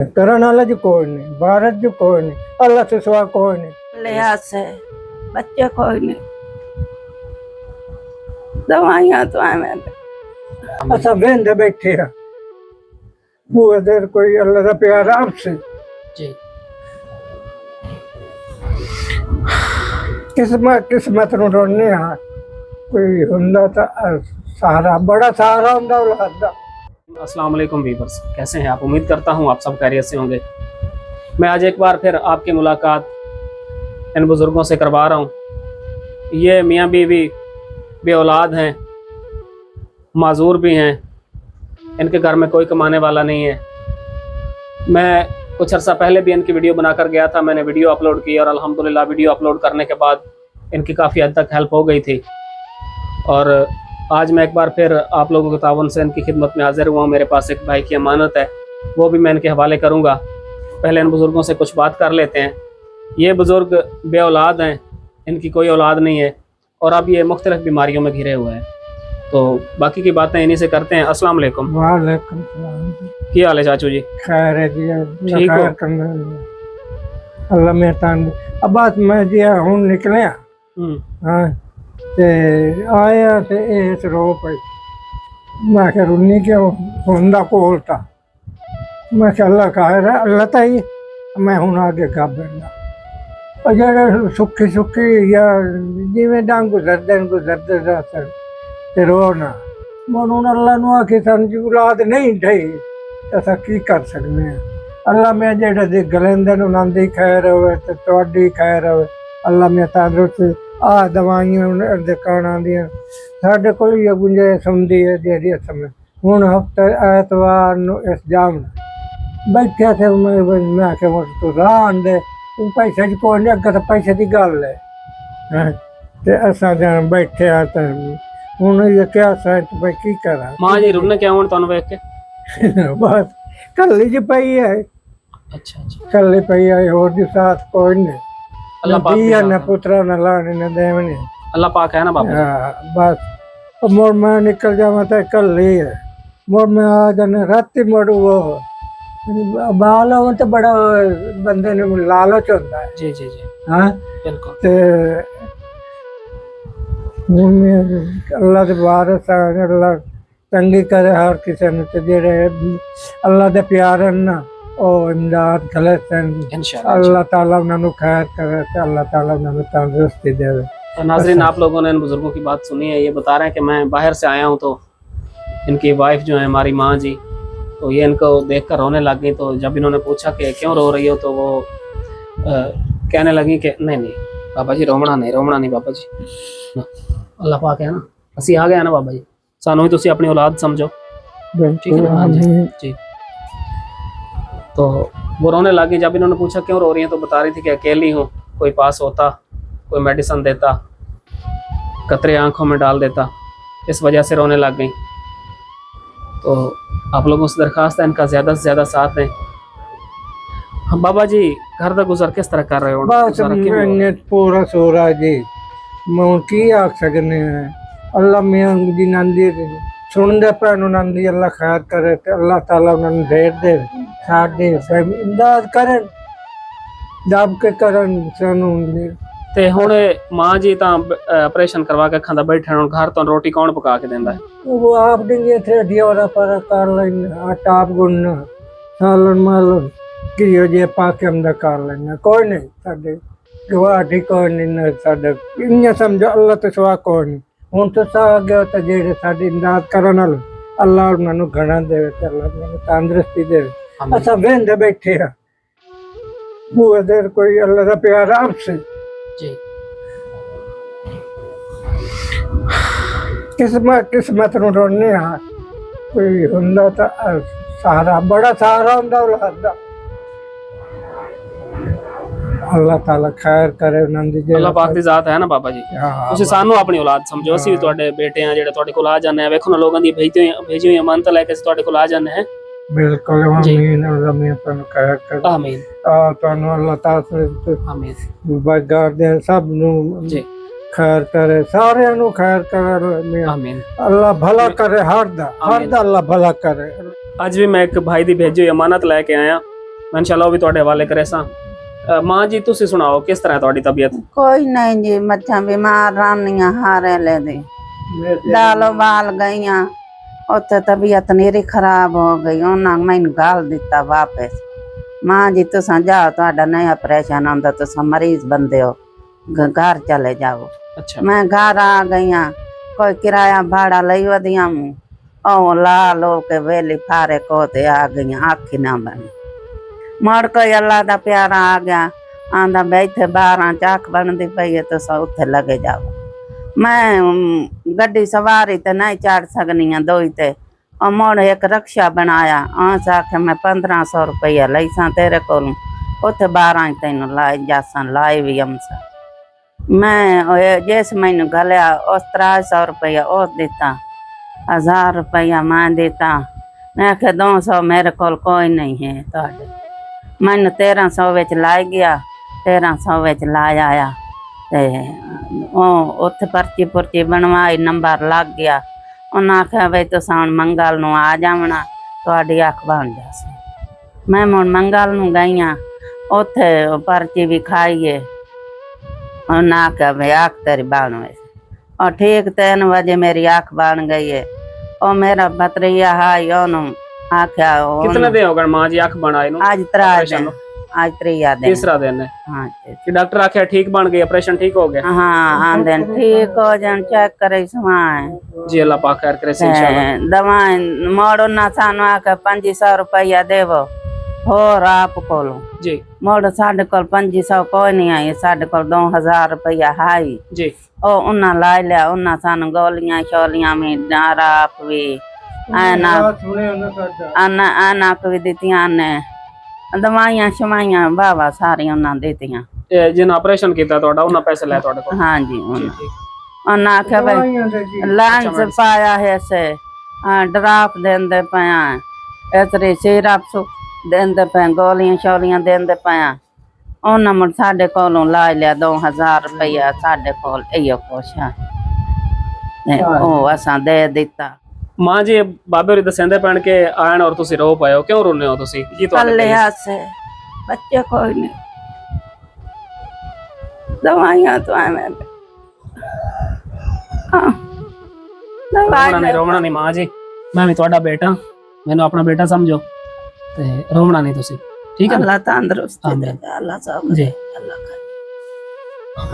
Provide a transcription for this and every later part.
करने वाला जो कोई नहीं, भारत जो कोई नहीं, अल्लाह से सिवा कोई नहीं। लिहाज से बच्चे कोई नहीं, दवाइयाँ तो हमें असा वेंदे बैठे हैं वो इधर कोई अल्लाह का प्यार आपसे जी। किस्मत नु ढूंढने हाँ कोई हुंदा तो सहारा, बड़ा सहारा हुंदा औलाद दा। अस्सलाम वालेकुम व्यूअर्स, कैसे हैं आप? उम्मीद करता हूं आप सब खैरियत से होंगे। मैं आज एक बार फिर आपकी मुलाकात इन बुज़ुर्गों से करवा रहा हूं। ये मियाँ बीवी बे औलाद हैं, माजूर भी हैं, इनके घर में कोई कमाने वाला नहीं है। मैं कुछ अर्सा पहले भी इनकी वीडियो बनाकर गया था, मैंने वीडियो अपलोड की और अल्हम्दुलिल्लाह वीडियो अपलोड करने के बाद इनकी काफ़ी हद तक हेल्प हो गई थी। और आज मैं एक बार फिर आप लोगों के तावन से इनकी खिदमत में हाजिर हुआ हूँ। मेरे पास एक भाई की अमानत है, वो भी मैं इनके हवाले करूँगा। पहले इन बुज़ुर्गों से कुछ बात कर लेते हैं। ये बुज़ुर्ग बे औलाद हैं, इनकी कोई औलाद नहीं है और अब ये मुख्तलिफ बीमारियों में घिरे हुए हैं। तो बाकी की बातें इन्हीं से करते हैं। अस्सलाम वालेकुम। वालेकुम सलाम। क्या हाल है चाचू जी? खैर है जी, ठीक हो? अल्लाह मेहरबान। अब बात मैं जी हूँ निकलिया हाँ ते आया ते इस रो पे मैं क्या रुन्नी के हुंदा कोल था। मैं क्या अल्लाह का है अल्लाह ताई मैं हूँ आगे का बनना और जरा सुखी सुखी या जिमें डांग गुजरते रहते ते रोना मन हूँ अल्लाह नु आखी समझ औलाद नहीं ढई असा की कर सकते हैं। अल्लाह मैं जेड़ा दे गलेंदे नु नंदी खैर होवे ते तोड़ी खैर होवे। अल्लाह मैं तंदुरुस्त आ दवाइयां दे काना दियां साडे कोल ये गुंजाइश हुंदी है जेड़ी समय हुण हफ्ते ऐतवार नु इस जाम बैठे थे मैं के मुझ तो रान दे पैसे च कोई नहीं अगर पैसे की गल है ते असा जन बैठे आ ते हुण ये क्या सच भाई की करा। माँ जी रुकने क्या हूँ तुम वेख के? बस कल्ली जी पई है। अच्छा अच्छा, कल्ली पई है और जी साथ कोई नहीं, अल्लाह पाक न भी साथ न है। पुत्रा न लाने न देवनी। अल्लाह पाक है ना बाबू? बस मोड़ मैं निकल जावा तो कल्ली है मोड़ में आ जाने राती मोड़ वो बाल हो तो बड़ा बंदे ने लालच होता है। जी जी जी हाँ बिल्कुल। ते अल्लाह के वारिस अल्लाह तंगी करे हर किसी ने ते जेड़े अल्लाह दे प्यार है ना ओ इमदाद गलत है इंशाअल्लाह। अल्लाह ताला उन्हें खैर करे ते अल्लाह ताला उन्हें तंदुरुस्ती देवे। तो नाज़रीन, आप लोगों ने इन बुजुर्गों की बात सुनी है। ये बता रहे हैं कि मैं बाहर से आया हूँ तो इनकी वाइफ जो है हमारी माँ जी, तो ये इनको देखकर रोने लग गई। तो जब इन्होंने पूछा कि क्यों रो रही हो तो वो कहने लगी कि नहीं नहीं बाबा जी रोमना नहीं बाबा जी ना, अल्लाह पाक है ना, असी आ गया ना बाबा जी, सानू ही तुसी अपनी औलाद समझो। ठीक है ना? हाँ जी जी। तो वो रोने लगी। जब इन्होंने पूछा क्यों रो रही है तो बता रही थी कि अकेली हूँ, कोई पास होता, कोई मेडिसिन देता, कतरे आंखों में डाल देता, इस वजह से रोने लग गई। तो आप लोगों से दरखास्त है इनका ज़्यादा से ज़्यादा साथ दें। हम बाबा जी घर का गुजर किस तरह कर रहे हो? बस गुजारा क्यों हो रहा है? मैंने पूरा सोरा जी मैं की आख सकने हैं। अल्लाह मियां जी नंदी सुन दे पैन नंदी अल्लाह खैर करे ते अल्लाह ताला उन्हें ढेर दे साथ दे इमदाद करन दब के करन सानू। ते हुण माँ जी तां ऑपरेशन करवा के खांदा बैठे हुण, घर तो रोटी कौन पका के देंदा है? वो आप देंगे थे दियोरा पर कर लेना आटा आप गुनना सालन मालन कियो जे पाके हमदा कर लेना कोई नहीं साडे गवाही कोई नहीं साडे इन्ने समझो अल्लाह तो सिवा कोई नहीं। हुण तो सा गया तो जेड़े साडी इमदाद करन वाले अल्लाह उन्हें घना देवे ते अल्लाह उन्हें तंदुरुस्ती देवे। असा वेंदे बैठे हैं वो इधर कोई अल्लाह का प्यार आपसे जी। किस्मत नु ढूंढने हाँ कोई हुंदा तो सहारा, बड़ा सहारा हुंदा औलाद दा। अल्लाह ताला खैर करे उन्हें दी। अल्लाह पाक दी जात है ना बाबा जी, हाँ ਤੁਸੀਂ ਸਾਨੂੰ ਆਪਣੀ ਔਲਾਦ ਸਮਝੋ। ਅਸੀਂ ਵੀ ਤੁਹਾਡੇ ਬੇਟੇ ਆ ਜਿਹੜੇ ਤੁਹਾਡੇ ਕੋਲ ਆ ਜਾਂਦੇ ਆ। ਵੇਖੋ ਨਾ ਲੋਕਾਂ ਦੀ भेजी हुई अमानत लेके ਅਸੀਂ ਤੁਹਾਡੇ ਕੋਲ ਆ ਜਾਂਦੇ हैं। बिल्कुल आमीन अल्लाह मैं तनु खैर कर आमीन तनु अल्लाह ताला आमीन बगार दे सब नु जी खैर करे सारे नु खैर करे आमीन। अल्लाह भला करे हर दा अल्लाह भला करे। ਅੱਜ ਵੀ ਮੈਂ ਇੱਕ ਭਾਈ ਦੀ भेजी हुई अमानत लेके आया मैं इंशाल्लाह वो भी ਤੁਹਾਡੇ ਹਵਾਲੇ ਕਰੇ ਸਾਂ। ਮਾਂ ਜੀ ਤੁਸੀਂ ਸੁਣਾਓ ਕਿਸ ਤਰ੍ਹਾਂ ਹੈ ਤੁਹਾਡੀ ਤਬੀਅਤ? कोई नहीं जी, मच्छा बीमार रानियां हारे ले दी दालो बाल गईया, उत्थे तबीयत मेरी खराब हो गई। उन्हें मैनू गाल दिता वापस, मां जी तुसा जाओ, तुहाडा नहीं ऑपरेशन होंदा, तुसा मरीज बंदे हो, घर चले जाओ। अच्छा मैं घर आ गई, कोई किराया भाड़ा लई वधिया ओ ला लो के वेली फारे को ते आ गई, आखी ना बनी। मुड़ कोई अल्लाह दा प्यारा आ गया, आंदा बैठे 12 चाक बनती पई है, तुसा उत्थे लगे जाओ। मैं गड्डी सवारी ते नहीं चढ़ सकनी दो ही ते, और मुड़ एक रक्षा बनाया। आस आखे मैं 1500 रुपया लई सा तेरे कोलों, उत्थे 12 तेन लाई जासन, लाई भी हमसा। मैं जिस मैनू गलिया उस 300 रुपया उस दिता, 1000 रुपया मैं दिता। मैं आखे 200 मेरे कोल कोई नहीं है तुहाडे। मैनू 1300 विच लाई गया, 1300 विच लाई आया ते उत्थे पर्ची पुर्ची बनवाई, नंबर लग गया। उन्हें आख्या बई तुस हुण मंगल नूं आ जावना, तुहाडी अख बन जासी। मैं हुण मंगल नूं गई हाँ, उत्थे पर्ची भी खाईए। उन्हें आख्या बई अख तेरी बन गई, और ठीक 3 बजे मेरी अख बन गई है। और मेरा भतरिया हाई ओनू आख्या कितने दिन हो गए मां जी अख बनाए नु? आज 3 दिन, आज 3 दिन, तीसरा दिन है। हाँ कि डॉक्टर आख्या ठीक बन गई, ऑपरेशन ठीक हो गया? हाँ आंदे ठीक हो जान, चेक करे सवाए जी अल्लाह पाक खैर करे इंशाल्लाह। दवाएं मोड़ो ना सानू आके 2500 रुपया देवो होर आप कोलो जी। मोड़ साढ़े कोल 2500 कोई नहीं आई, साढ़े कोल 2000 रुपया हाई जी। ओ उन्ना लाई लिया, उन्ना सानू गोलियां शोलियां में आप भी आनक भी दितियां ने, दवाइयां शवाइयां बाबा सारियां उन्हें दितियां। जिन ऑपरेशन किया ਤੁਹਾਡਾ ਉਹਨਾਂ पैसे ले ਤੁਹਾਡੇ ਕੋਲ? हाँ जी, उन्हें आख्या भाई लेंस पाया है से ड्राप देंदे पाया, इतरी सिरप देंदे पे, गोलियां शोलियां देंदे पाया। उन्हें मुड़ साढ़े कोलों ला लिया 2000 रुपया, साढ़े कोल इयो कुछ ओ असां दे दिता। मां जी बाबे होरी दसेंदे पैण के आन और तुसी रो पाए हो, क्यों रोने हो तुसी? की कल्ले से बच्चे कोई नहीं, दवाइयां तो मैं रोवना नहीं मां जी, मैं भी ਤੁਹਾਡਾ बेटा, मैनू अपना बेटा समझो ते रोवना नहीं तुसी, ठीक है? अल्लाह तंदुरुस्ती दे, अल्लाह सब जी।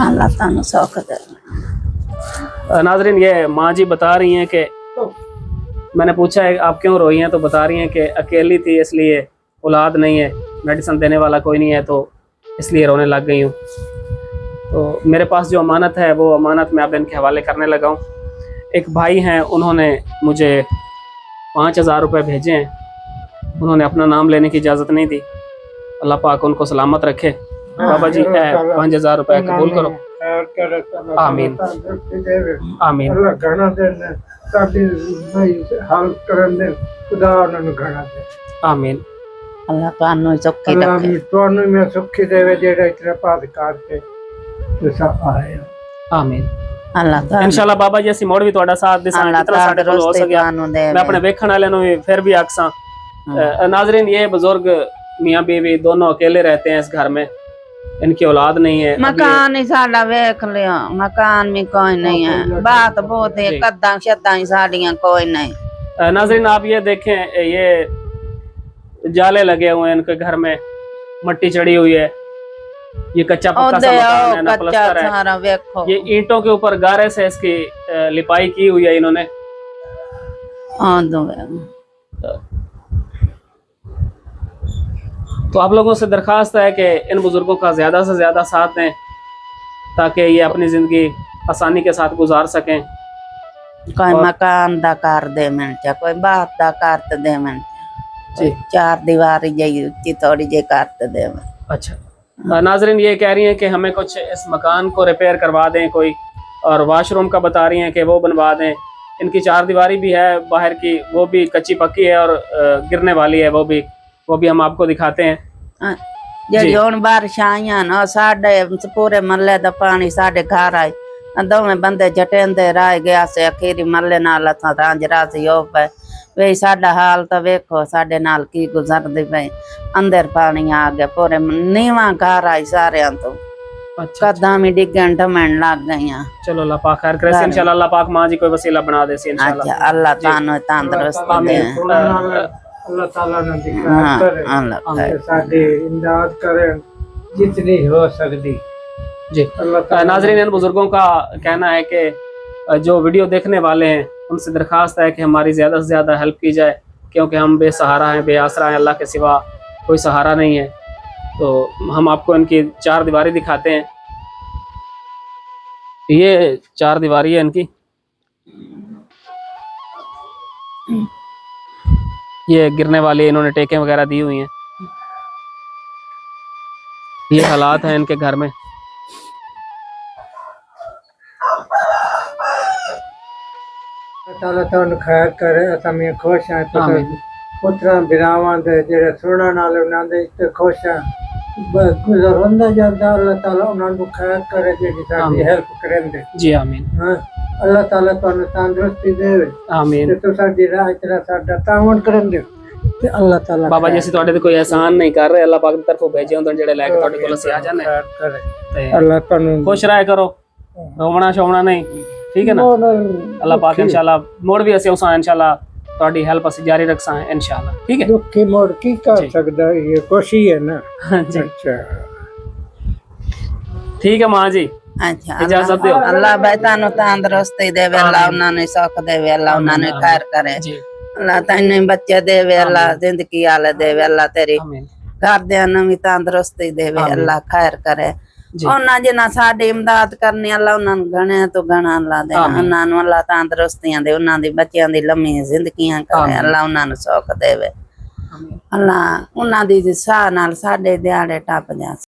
अल्लाह तानु सौख दे। नाजरीन ये माँ जी बता रही हैं कि मैंने पूछा है आप क्यों रोई हैं, तो बता रही हैं कि अकेली थी इसलिए, औलाद नहीं है, मेडिसिन देने वाला कोई नहीं है, तो इसलिए रोने लग गई हूँ। तो मेरे पास जो अमानत है वो अमानत मैं आप इनके हवाले करने लगा हूँ। एक भाई हैं, उन्होंने मुझे 5000 रुपये भेजे हैं, उन्होंने अपना नाम लेने की इजाज़त नहीं दी। अल्लाह पाक उनको सलामत रखे। बाबा जी 5000 रुपये कबूल करो। आमीन आमीन। आमीन। अल्लाह तानु सुखी रखे। ਤੁਹਾਨੂੰ ਮੈਂ ਸੁਖੀ ਦੇਵੇ ਜਿਹੜਾ ਇਤਨਾ ਪਾਸ ਕਰਕੇ ਤੁਸੀਂ ਆਏ। आमीन अल्लाह तानु इंशाल्लाह। बाबा जी ਅਸੀਂ ਮੋੜ ਵੀ ਤੁਹਾਡਾ ਸਾਥ ਦੇਸਾਂਗੇ ਜਿतना ਸਾਡੇ ਕੋਲ ਹੋ ਸਕਿਆ। मैं अपने वेखण वाले नु भी फिर भी आखसा। नाजरीन ये बुजुर्ग मियां बीवी दोनों अकेले रहते हैं इस घर में, इनकी औलाद नहीं है। मकान ही साडा वेख लियो, मकान में कोई नहीं है, बात बहुत है, कद्दा शद्दा ही साड़ियां कोई नहीं। नाजरीन आप ये देखें, ये जाले लगे हुए हैं इनके घर में, मट्टी चढ़ी हुई है, ये कच्चा पक्का सा मकान है, ना प्लास्टर है। ये ईंटों के ऊपर गारे से इसकी लिपाई की हुई है इन्होंने। तो आप लोगों से दरखास्त है कि इन बुजुर्गों का ज़्यादा से ज़्यादा साथ दें ताकि ये अपनी ज़िंदगी आसानी के साथ गुजार सकें। कोई मकान दा कर दे मिनट, कोई बात दा कर ते दे मिनट जी, 4 दीवारी जई उच्ची थोड़ी जी कर ते दे। अच्छा नाजरीन ये कह रही हैं कि हमें कुछ इस मकान को रिपेयर करवा दें कोई, और वाशरूम का बता रही हैं कि वो बनवा दें। इनकी 4 दीवारी भी है बाहर की, वो भी कच्ची पक्की है और गिरने वाली है, वो भी हम आपको दिखाते हैं। जी हुण बारिश आईयां ना, साडे पूरे मल्ले दा पानी साडे घर आए, दोवें बंदे जटेंदे रह गया से, अखीरी मल्ले नाल असां रांझ रासी हो पे। ਵੇ ਸਾਡਾ ਹਾਲ ਤਾਂ ਵੇਖੋ ਸਾਡੇ ਨਾਲ ਕੀ ਗੁਜ਼ਰਦੇ ਪਏ ਅੰਦਰ ਪਾਣੀ ਆ ਗਿਆ ਪੂਰੇ ਨੀਵਾਂ ਘਰ ਆਈ ਸਾਰਿਆਂ ਤੋਂ अच्छा ਕਦਾਂ ਵੀ ਡਿੱਗਣ ਢਮਣ ਲੱਗ ਗਈਆਂ चलो अल्लाह पाक खैर करे इंशाल्लाह अल्लाह पाक माँ जी कोई वसीला बना दे इंशाल्लाह अच्छा अल्लाह तानो तंदुरुस्त दे अल्लाह ताला ने दिखा हाँ, करे अल्लाह और साडी इमदाद करे जितनी हो सकती। जी नाजरीन, इन बुजुर्गों का कहना है कि जो वीडियो देखने वाले हैं उनसे दरख्वास्त है कि हमारी ज़्यादा से ज़्यादा हेल्प की जाए, क्योंकि हम बेसहारा हैं, बेआसरा हैं, अल्लाह के सिवा कोई सहारा नहीं है। तो हम आपको इनकी चार दीवारी दिखाते हैं। ये चार दीवारी है इनकी, ये गिरने वाली इन्होंने टेकें वगैरह दी हुई हैं। ये हालात हैं इनके घर में। ताला तुहानू खैर करे, असां में खुश हैं। पुत्रा बिरावां दे जेड़े सुनने वाले उन्हां दे ते खुश हैं। गुजर होंदा जांदा, अल्लाह ताला उन्हां नू खैर करे जेड़ी साडी हेल्प करेंदे। जी आमीन। हां, अल्लाह ताला तुहानू तंदुरुस्ती देवे आमीन। ते तू साडी राह तेरा साडा तावन करेंदे ते अल्लाह ताला बाबा जी, ਅਸੀਂ ਤੁਹਾਡੇ ਤੇ ਕੋਈ एहसान नहीं कर रहे, अल्लाह पाक ਦੀ ਤਰਫੋਂ ਭੇਜੇ ਹੁੰਦੇ ਜਿਹੜੇ ਲੈ ਕੇ ਤੁਹਾਡੇ ਕੋਲ ਅਸੀਂ ਆ ਜਾਂਦੇ खैर करे। ਤੇ अल्लाह तुहानू खुश रहा करो, रोवना शोवना नहीं, ठीक है ना। अल्लाह पाक इंशाल्लाह मोड़ भी ਅਸੀਂ ਉਸਾਂ इंशाल्लाह ਤੁਹਾਡੀ ਹੈਲਪ ਅਸੀਂ ਜਾਰੀ ਰੱਖਾਂ इंशाल्लाह, ठीक है। दुखी मोड़ की कर सकदा, ये खुशी है ना। जी अच्छा ठीक है माँ जी, अच्छा इजाजत दो। अल्लाह भाई तानो तंदुरुस्ती देवे, अल्लाह उन्हां नू सुख देवे, अल्लाह उन्हां नू खैर करे, जी अल्लाह तैनू बच्चे देवे, अल्लाह जिंदगी आले देवे, अल्लाह तेरी आमीन। घरदियां नू भी तंदुरुस्ती देवे, अल्लाह खैर करे। उन्हां जिन्हां साडी इमदाद करनी अल्लाह उन्हां नू घणे तो घणा अल्लाह दे, उन्हां नू अल्लाह तंदुरुस्तियां दे, उन्हां दी बच्चियां दी लम्मी जिंदगियां करे, अल्लाह उन्हां नू सुख देवे, अल्लाह उन्हां दी साह नाल साडे दिहाड़े टप जाण।